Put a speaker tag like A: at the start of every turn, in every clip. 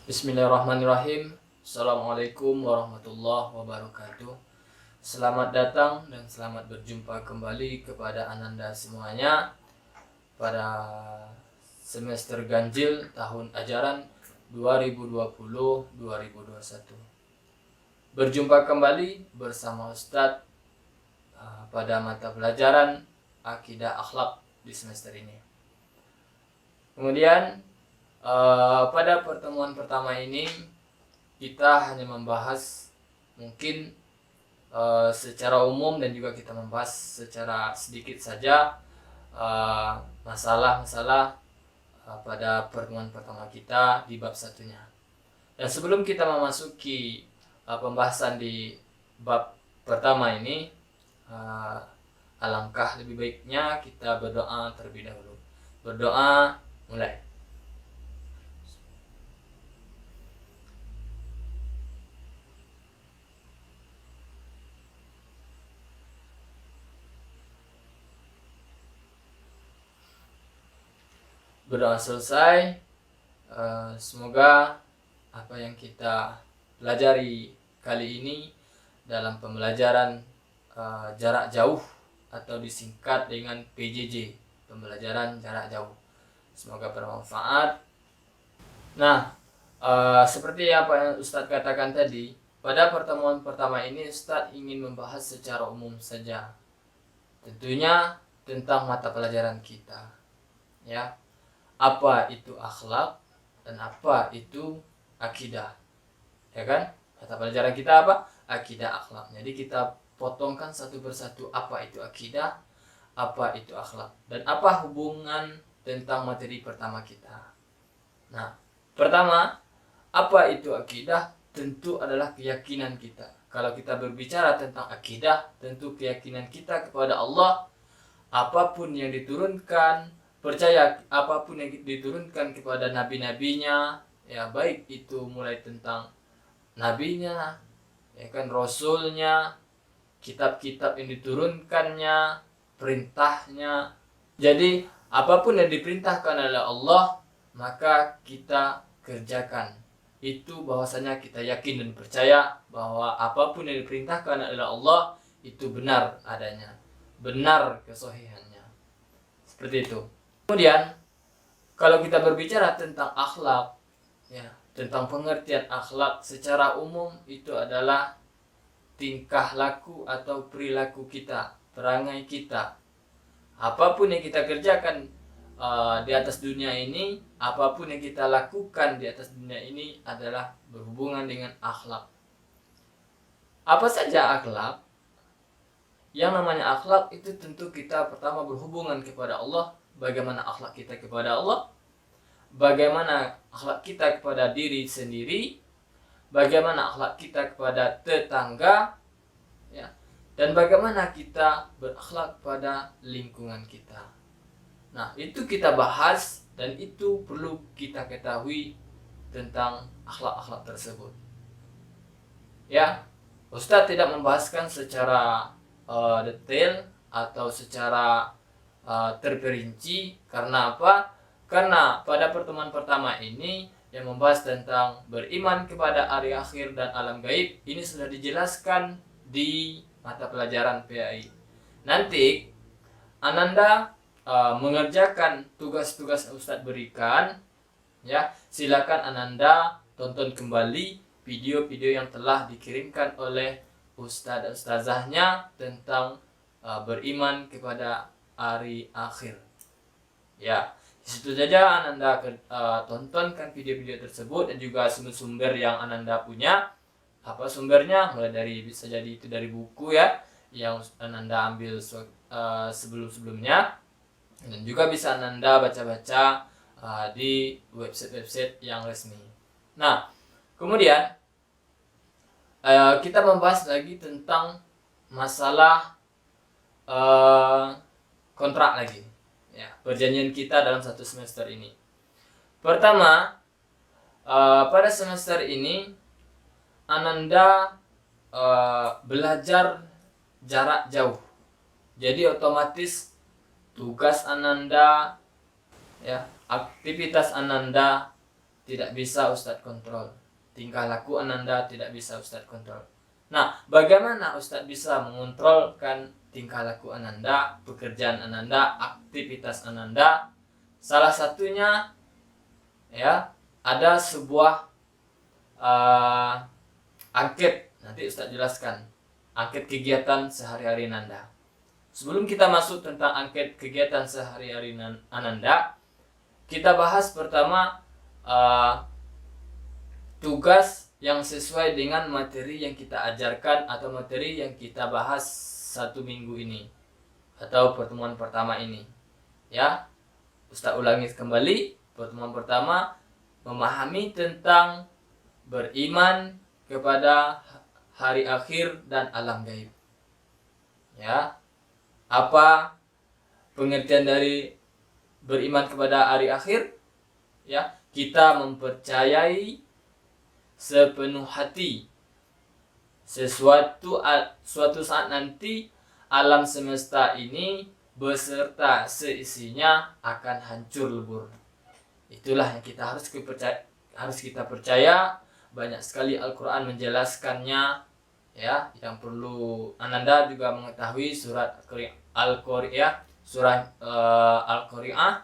A: Bismillahirrahmanirrahim. Assalamualaikum warahmatullahi wabarakatuh. Selamat datang dan selamat berjumpa kembali kepada Ananda semuanya pada semester ganjil tahun ajaran 2020-2021. Berjumpa kembali bersama Ustadz pada mata pelajaran Akidah Akhlak di semester ini. Kemudian pada pertemuan pertama ini kita hanya membahas mungkin secara umum dan juga kita membahas secara sedikit saja masalah-masalah pada pertemuan pertama kita di bab satunya. Dan sebelum kita memasuki pembahasan di bab pertama ini, alangkah lebih baiknya kita berdoa terlebih dahulu. Berdoa, mulai. Berdoa selesai, semoga apa yang kita pelajari kali ini dalam pembelajaran jarak jauh atau disingkat dengan PJJ, pembelajaran jarak jauh, semoga bermanfaat. Nah, seperti apa yang Ustadz katakan tadi, pada pertemuan pertama ini Ustadz ingin membahas secara umum saja, tentunya tentang mata pelajaran kita, ya. Apa itu akhlak dan apa itu akidah, ya kan? Mata pelajaran kita apa? Akidah, akhlak. Jadi kita potongkan satu persatu, apa itu akidah, apa itu akhlak, dan apa hubungan tentang materi pertama kita. Nah, pertama, apa itu akidah? Tentu adalah keyakinan kita. Kalau kita berbicara tentang akidah, tentu keyakinan kita kepada Allah, apapun yang diturunkan, percaya apapun yang diturunkan kepada nabi-nabinya, ya, baik itu mulai tentang nabinya, ya kan, rasulnya, kitab-kitab yang diturunkannya, perintahnya. Jadi apapun yang diperintahkan oleh Allah, maka kita kerjakan. Itu bahwasanya kita yakin dan percaya bahwa apapun yang diperintahkan oleh Allah itu benar adanya, benar kesohihannya. Seperti itu. Kemudian kalau kita berbicara tentang akhlak, ya, tentang pengertian akhlak secara umum, itu adalah tingkah laku atau perilaku kita, perangai kita. Apapun yang kita kerjakan di atas dunia ini, apapun yang kita lakukan di atas dunia ini adalah berhubungan dengan akhlak. Apa saja akhlak? Yang namanya akhlak itu tentu kita pertama berhubungan kepada Allah. Bagaimana akhlak kita kepada Allah, bagaimana akhlak kita kepada diri sendiri, bagaimana akhlak kita kepada tetangga, ya, dan bagaimana kita berakhlak pada lingkungan kita. Nah, itu kita bahas dan itu perlu kita ketahui tentang akhlak-akhlak tersebut. Ya, Ustadz tidak membahaskan secara detail atau secara terperinci. Karena apa? Karena pada pertemuan pertama ini yang membahas tentang beriman kepada hari akhir dan alam gaib, ini sudah dijelaskan di mata pelajaran PAI. Nanti Ananda mengerjakan tugas-tugas yang Ustadz berikan, ya, silakan Ananda tonton kembali video-video yang telah dikirimkan oleh Ustadz dan Ustazahnya tentang beriman kepada hari akhir. Ya, disitu saja Ananda tontonkan video-video tersebut dan juga sumber-sumber yang Ananda punya. Apa sumbernya? Mulai dari, bisa jadi itu dari buku, ya, yang Ananda ambil sebelum-sebelumnya, dan juga bisa Ananda baca-baca di website-website yang resmi. Nah, kemudian kita membahas lagi tentang masalah kontrak lagi, ya, perjanjian kita dalam satu semester ini. Pertama, pada semester ini Ananda belajar jarak jauh. Jadi otomatis tugas Ananda, ya, aktivitas Ananda tidak bisa Ustadz kontrol. Tingkah laku Ananda tidak bisa Ustadz kontrol. Nah, bagaimana Ustadz bisa mengontrolkan tingkah laku Ananda, pekerjaan Ananda, aktivitas Ananda? Salah satunya ya, ada sebuah angket, nanti Ustadz jelaskan. Angket kegiatan sehari-hari Ananda. Sebelum kita masuk tentang angket kegiatan sehari-hari Ananda, kita bahas pertama tugas yang sesuai dengan materi yang kita ajarkan atau materi yang kita bahas 1 minggu ini atau pertemuan pertama ini. Ya, Ustaz ulangi kembali. Pertemuan pertama memahami tentang beriman kepada hari akhir dan alam gaib. Ya, apa pengertian dari beriman kepada hari akhir? Ya, kita mempercayai sepenuh hati suatu saat nanti alam semesta ini beserta seisinya akan hancur lebur. Itulah yang kita harus kita percaya. Banyak sekali Al-Quran menjelaskannya, ya. Yang perlu Ananda juga mengetahui surat Al-Qari'ah, surah Al-Qari'ah,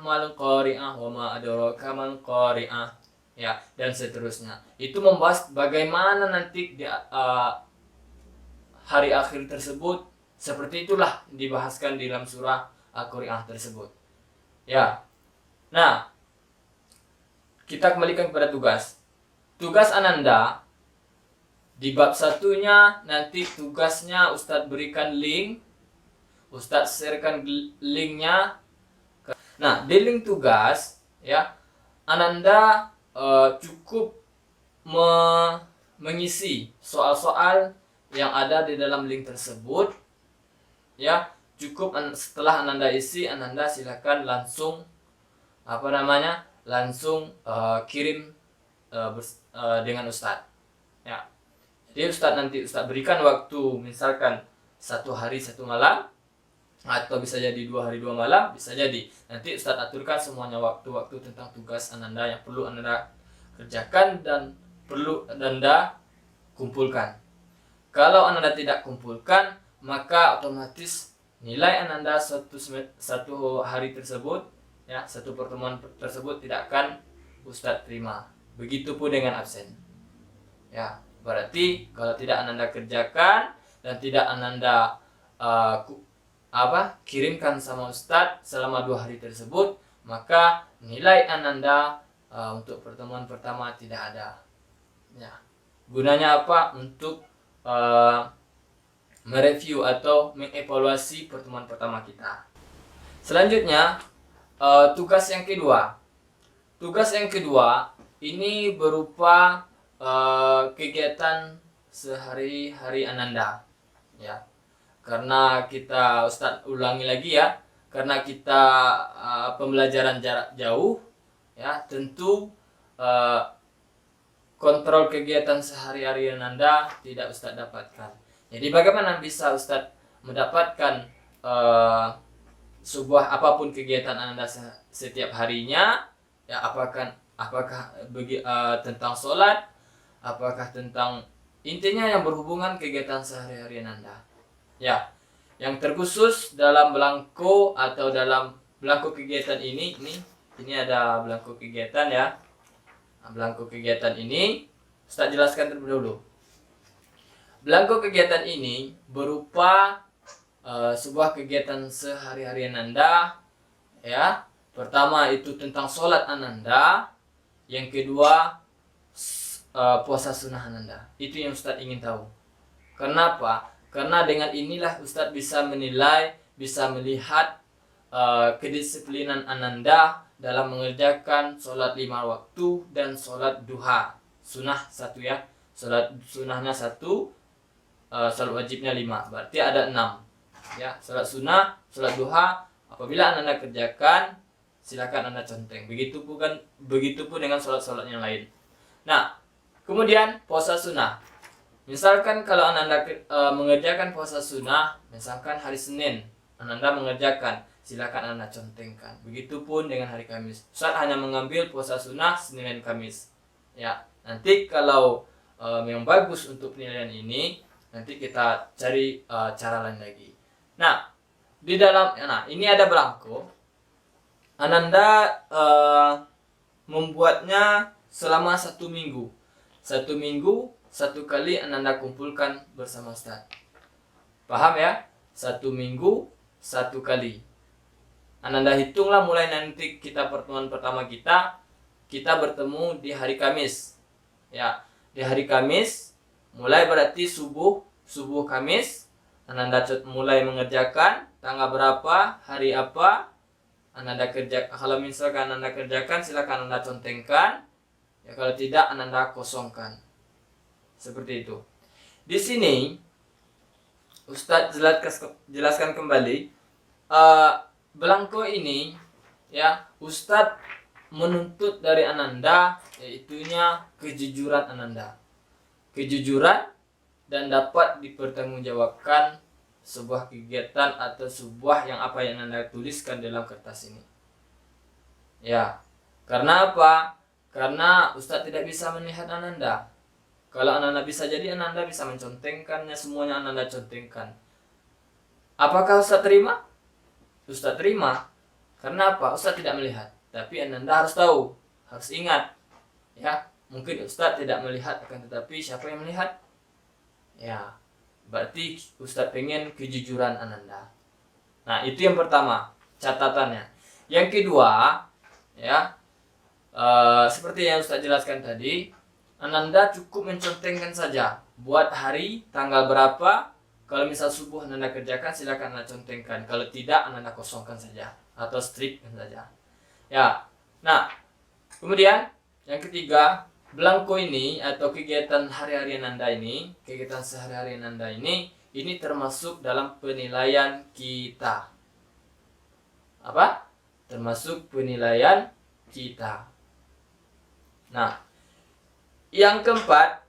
A: mal qari'ah wa ma adraka mal qari'ah, ya, dan seterusnya. Itu membahas bagaimana nanti di hari akhir tersebut. Seperti itulah dibahaskan di dalam surah Al-Qari'ah tersebut. Ya. Nah, kita kembalikan kepada tugas. Tugas Ananda di bab 1-nya nanti tugasnya Ustadz berikan link. Ustadz sharekan linknya. Nah, di link tugas, ya, Ananda cukup mengisi soal-soal yang ada di dalam link tersebut. Ya, cukup setelah Ananda isi, Ananda silakan langsung langsung kirim dengan Ustadz. Ya. Jadi Ustadz berikan waktu, misalkan 1 hari 1 malam, atau bisa jadi 2 hari 2 malam, bisa jadi. Nanti Ustadz aturkan semuanya waktu-waktu tentang tugas Ananda yang perlu Ananda kerjakan dan perlu Ananda kumpulkan. Kalau Ananda tidak kumpulkan, maka otomatis nilai Ananda satu hari tersebut, ya, 1 pertemuan tersebut tidak akan Ustadz terima. Begitupun dengan absen. Ya, berarti kalau tidak Ananda kerjakan dan tidak Ananda kirimkan sama Ustadz selama 2 hari tersebut, maka nilai Ananda untuk pertemuan pertama tidak ada. Ya. Gunanya apa? Untuk mereview atau mengevaluasi pertemuan pertama kita. Selanjutnya, tugas yang kedua. Tugas yang kedua ini berupa kegiatan sehari-hari Ananda. Ya. Karena kita, Ustadz ulangi lagi ya, karena kita pembelajaran jarak jauh, ya, tentu kontrol kegiatan sehari-hari Ananda tidak Ustadz dapatkan. Jadi bagaimana bisa Ustadz mendapatkan sebuah apapun kegiatan Ananda setiap harinya, ya, apakah tentang sholat, apakah tentang intinya yang berhubungan kegiatan sehari-hari Ananda. Ya, yang terkhusus dalam belangko atau dalam belangko kegiatan ini ada belangko kegiatan, ya. Nah, belangko kegiatan ini Ustaz jelaskan terlebih dahulu. Belangko kegiatan ini berupa sebuah kegiatan sehari-hari Ananda, ya. Pertama itu tentang sholat Ananda, yang kedua puasa sunnah Ananda. Itu yang Ustaz ingin tahu. Kenapa? Karena dengan inilah Ustadz bisa menilai, bisa melihat kedisiplinan Ananda dalam mengerjakan sholat 5 waktu dan sholat duha. Sunnah 1, ya. Sholat sunnahnya 1, sholat wajibnya 5. Berarti ada 6. Ya, sholat sunnah, sholat duha. Apabila Ananda kerjakan, silakan Anda conteng. Begitupun dengan sholat-sholat yang lain. Nah, kemudian puasa sunnah. Misalkan kalau Ananda mengerjakan puasa sunnah, misalkan hari Senin, Ananda mengerjakan. silakan Anda contengkan. Begitupun dengan hari Kamis. Ustaz hanya mengambil puasa sunnah Senin dan Kamis. Ya, nanti kalau yang bagus untuk penilaian ini, nanti kita cari cara lain lagi. Nah, ini ada belangko. Ananda membuatnya selama 1 minggu. 1 minggu, 1 kali Ananda kumpulkan bersama Ustaz. Paham ya? 1 minggu, 1 kali. Ananda hitunglah mulai nanti pertemuan pertama kita bertemu di hari Kamis. Ya, di hari Kamis mulai berarti subuh Kamis Ananda mulai mengerjakan tanggal berapa, hari apa Ananda kerjakan. Kalau misalkan Ananda kerjakan, silakan Ananda contengkan. Ya, kalau tidak Ananda kosongkan. Seperti itu. Di sini Ustadz jelaskan kembali belangko ini, ya, Ustadz menuntut dari Ananda yaitunya kejujuran Ananda. Kejujuran dan dapat dipertanggungjawabkan sebuah kegiatan atau sebuah yang Anda tuliskan dalam kertas ini. Ya. Karena apa? Karena Ustadz tidak bisa melihat Ananda. Kalau Ananda bisa, jadi Ananda bisa mencontengkannya, semuanya Ananda contengkan. Apakah Ustadz terima? Ustadz terima. Karena apa? Ustadz tidak melihat. Tapi Ananda harus tahu, harus ingat. Ya, mungkin Ustadz tidak melihat, akan tetapi siapa yang melihat? Ya, berarti Ustadz pengen kejujuran Ananda. Nah, itu yang pertama, catatannya. Yang kedua, ya, seperti yang Ustadz jelaskan tadi, Ananda cukup mencontengkan saja. Buat hari, tanggal berapa. Kalau misal subuh Ananda kerjakan, silakan Anda contengkan. Kalau tidak, Ananda kosongkan saja atau stripkan saja. Ya, nah, kemudian yang ketiga, belangko ini atau kegiatan hari-hari Ananda ini, kegiatan sehari-hari Ananda ini termasuk dalam penilaian kita. Apa? Termasuk penilaian kita. Nah, yang keempat,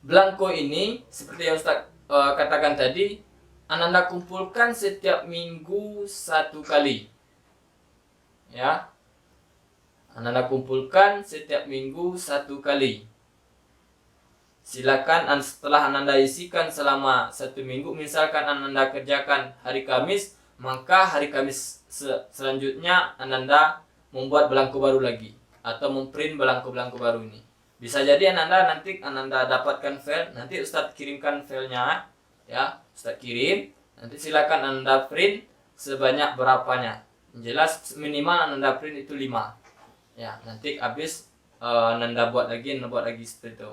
A: belangko ini seperti yang Ustaz katakan tadi, Ananda kumpulkan setiap minggu 1 kali. Ya. Ananda kumpulkan setiap minggu 1 kali. Silakan setelah Ananda isikan selama 1 minggu, misalkan Ananda kerjakan hari Kamis, maka hari Kamis selanjutnya Ananda membuat belangko baru lagi atau memprint belangko-belangko baru ini. Bisa jadi nanti Ananda dapatkan file, nanti Ustadz kirimkan filenya, ya, Ustadz kirim, nanti silakan Ananda print sebanyak berapanya. Yang jelas minimal Ananda print itu 5. Ya, nanti habis Ananda buat lagi seperti itu.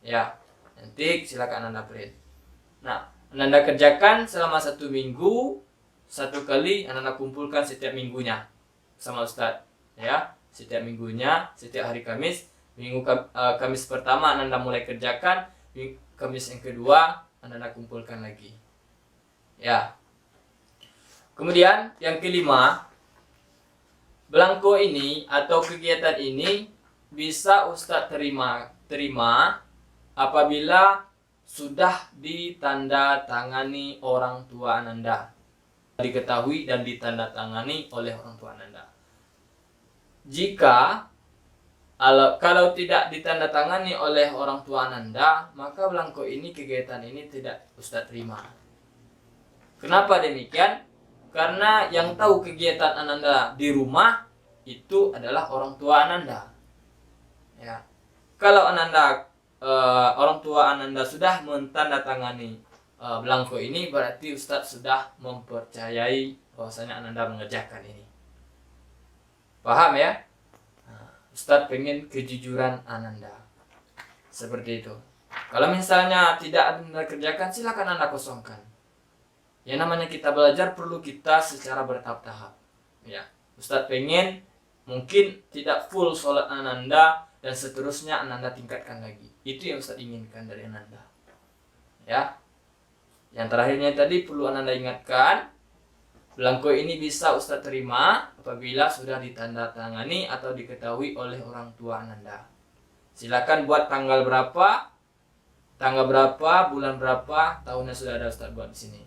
A: Ya, nanti silakan Ananda print. Nah, Ananda kerjakan selama 1 minggu, 1 kali Ananda kumpulkan setiap minggunya sama Ustadz. Ya, setiap minggunya, setiap hari Kamis. Minggu Kamis pertama Ananda mulai kerjakan, Kamis yang kedua Ananda kumpulkan lagi. Ya. Kemudian yang kelima, belangko ini atau kegiatan ini bisa Ustadz terima apabila sudah ditandatangani orang tua Ananda. Diketahui dan ditandatangani oleh orang tua Ananda. Jika kalau tidak ditandatangani oleh orang tua Ananda, maka belangko ini, kegiatan ini tidak Ustadz terima. Kenapa demikian? Karena yang tahu kegiatan Ananda di rumah itu adalah orang tua Ananda. Ya. Kalau orang tua Ananda sudah mentandatangani belangko ini, berarti Ustadz sudah mempercayai bahwasanya Ananda mengerjakan ini. Paham ya? Ustadz pengen kejujuran Ananda. Seperti itu. Kalau misalnya tidak Anda kerjakan, silakan Anda kosongkan. Yang namanya kita belajar perlu kita secara bertahap-tahap. Ya, Ustadz pengen mungkin tidak full sholat Ananda dan seterusnya Ananda tingkatkan lagi. Itu yang Ustadz inginkan dari Ananda. Ya. Yang terakhirnya tadi perlu Ananda ingatkan, belangko ini bisa Ustadz terima apabila sudah ditandatangani atau diketahui oleh orang tua Ananda. Silakan buat tanggal berapa, bulan berapa, tahunnya sudah ada Ustadz buat di sini.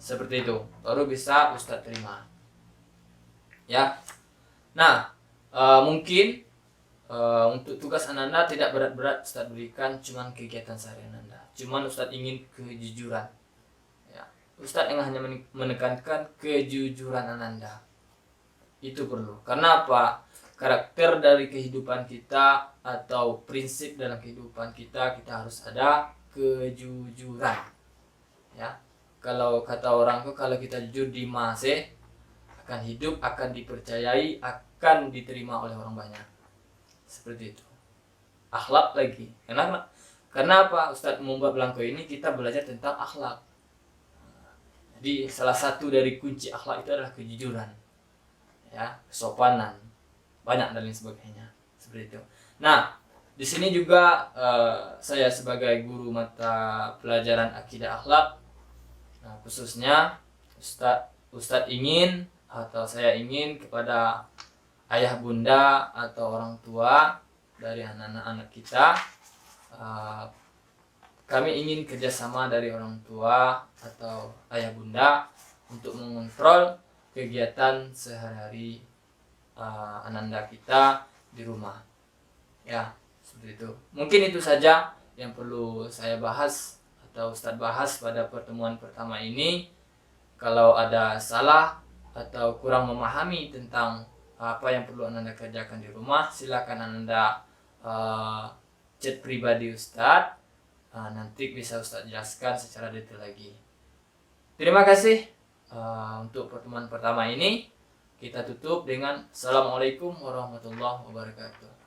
A: Seperti itu, baru bisa Ustadz terima. Ya. Nah, mungkin untuk tugas Ananda tidak berat-berat Ustadz berikan, cuman kegiatan sehari Ananda. Cuman Ustadz ingin kejujuran. Ya. Ustadz yang hanya menekankan kejujuran Ananda. Itu perlu. Karena apa? Karakter dari kehidupan kita atau prinsip dalam kehidupan kita harus ada kejujuran. Ya. Kalau kata orang tuh, kalau kita jujur di masa akan hidup, akan dipercayai, akan diterima oleh orang banyak. Seperti itu. Akhlak lagi. Karena apa? Ustadz membuat belangko ini kita belajar tentang akhlak. Jadi salah satu dari kunci akhlak itu adalah kejujuran. Ya, kesopanan, banyak dan lain sebagainya. Seperti itu. Nah, di sini juga saya sebagai guru mata pelajaran akidah akhlak, nah, khususnya Ustadz ingin atau saya ingin kepada ayah bunda atau orang tua dari anak-anak kita, kami ingin kerjasama dari orang tua atau ayah bunda untuk mengontrol kegiatan sehari-hari Ananda kita di rumah. Ya, seperti itu. Mungkin itu saja yang perlu saya bahas atau Ustadz bahas pada pertemuan pertama ini. Kalau ada salah atau kurang memahami tentang apa yang perlu Ananda kerjakan di rumah, silakan Ananda chat pribadi Ustadz. Nanti bisa Ustadz jelaskan secara detail lagi. Terima kasih untuk pertemuan pertama ini. Kita tutup dengan Assalamualaikum warahmatullahi wabarakatuh.